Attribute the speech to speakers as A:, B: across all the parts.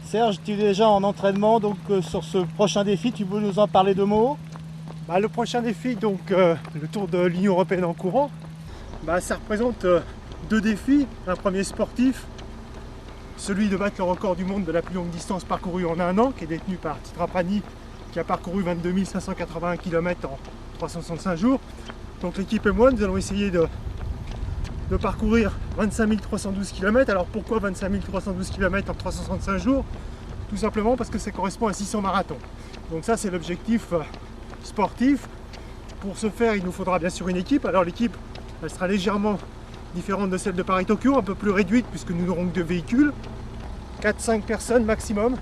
A: Serge, tu es déjà en entraînement donc sur ce prochain défi, tu peux nous en parler 2 mots?
B: Le prochain défi, donc le Tour de l'Union Européenne en courant, ça représente 2 défis. Un premier sportif, celui de battre le record du monde de la plus longue distance parcourue en un an, qui est détenu par Titrapani, qui a parcouru 22 581 km en 365 jours. Donc l'équipe et moi, nous allons essayer de parcourir 25 312 km. Alors pourquoi 25 312 km en 365 jours? Tout simplement parce que ça correspond à 600 marathons. Donc ça, c'est l'objectif sportif. Pour ce faire, il nous faudra bien sûr une équipe. Alors l'équipe, elle sera légèrement différente de celle de Paris-Tokyo, un peu plus réduite puisque nous n'aurons que 2 véhicules. 4-5 personnes maximum.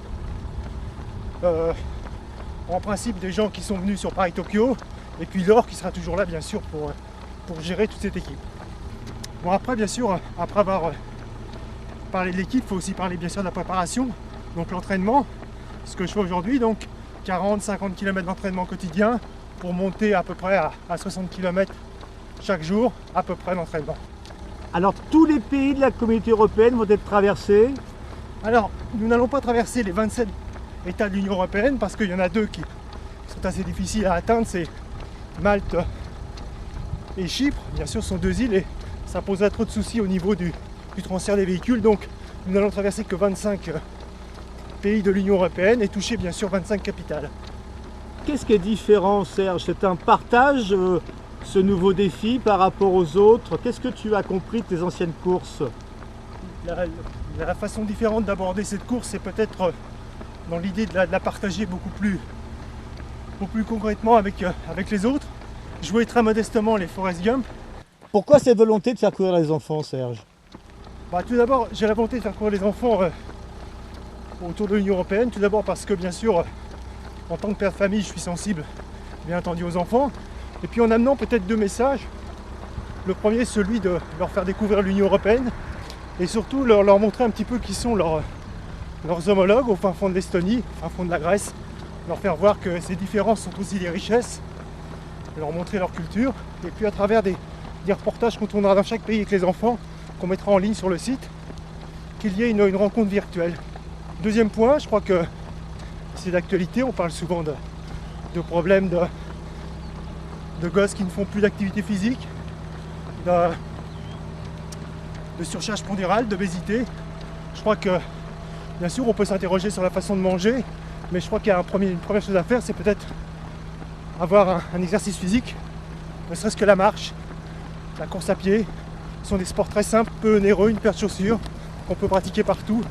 B: En principe, des gens qui sont venus sur Paris-Tokyo. Et puis Laure qui sera toujours là, bien sûr, pour gérer toute cette équipe. Bon, après, bien sûr, après avoir parlé de l'équipe, il faut aussi parler bien sûr de la préparation. Donc l'entraînement, ce que je fais aujourd'hui, donc 40-50 km d'entraînement quotidien pour monter à peu près à 60 km chaque jour, à peu près d'entraînement.
A: Alors tous les pays de la communauté européenne vont être traversés.
B: Alors, nous n'allons pas traverser les 27 États de l'Union Européenne parce qu'il y en a 2 qui sont assez difficiles à atteindre, c'est Malte et Chypre. Bien sûr, ce sont 2 îles et ça poserait trop de soucis au niveau du transfert des véhicules. Donc, nous n'allons traverser que 25 pays de l'Union Européenne et toucher bien sûr 25 capitales.
A: Qu'est-ce qui est différent, Serge? C'est un partage, ce nouveau défi par rapport aux autres? Qu'est-ce que tu as compris de tes anciennes courses?
B: La façon différente d'aborder cette course, c'est peut-être dans l'idée de la partager beaucoup plus concrètement avec les autres. Jouer très modestement les Forrest Gump.
A: Pourquoi cette volonté de faire courir les enfants, Serge?
B: Tout d'abord, j'ai la volonté de faire courir les enfants autour de l'Union Européenne. Tout d'abord parce que bien sûr, en tant que père de famille, je suis sensible bien entendu aux enfants. Et puis en amenant peut-être 2 messages. Le premier, celui de leur faire découvrir l'Union Européenne et surtout leur montrer un petit peu qui sont leurs homologues au fin fond de l'Estonie, au fin fond de la Grèce. Leur faire voir que ces différences sont aussi des richesses, leur montrer leur culture. Et puis à travers des reportages qu'on tournera dans chaque pays avec les enfants, qu'on mettra en ligne sur le site, qu'il y ait une rencontre virtuelle. Deuxième point, je crois que c'est d'actualité, on parle souvent de problèmes de gosses qui ne font plus d'activité physique, de surcharge pondérale, d'obésité. Je crois que, bien sûr, on peut s'interroger sur la façon de manger, mais je crois qu'il y a une première chose à faire, c'est peut-être avoir un exercice physique, ne serait-ce que la marche, la course à pied. Ce sont des sports très simples, peu onéreux, une paire de chaussures qu'on peut pratiquer partout